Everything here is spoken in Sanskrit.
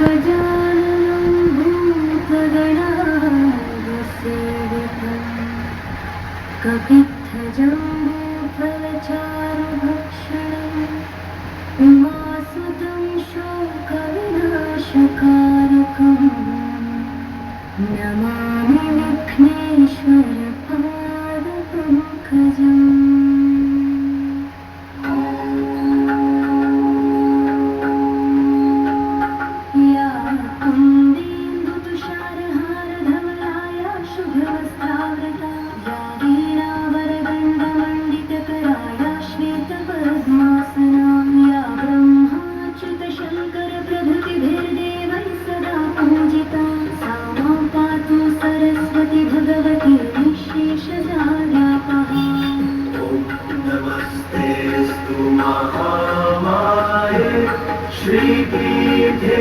गजाननं भूतगणादिसेवितं कपित्थजम्बूफलचारुभक्षणम् उमासुतं शोकविनाशकारकम् नमामि विघ्नेश्वरपादपङ्कजम्। या कुन्देन्दुतुषारहारधवलाया शुभवस्त्रावृता या वीणावरदण्डमण्डितकराया श्वेतपद्मासना या ब्रह्माच्युतशङ्करप्रभृतिभिर्देवैः सदा पूजिता सा मां पातु सरस्वती भगवती निःशेषजाड्यापहा। ॐ नमस्तेऽस्तु महामाये श्रीपीठे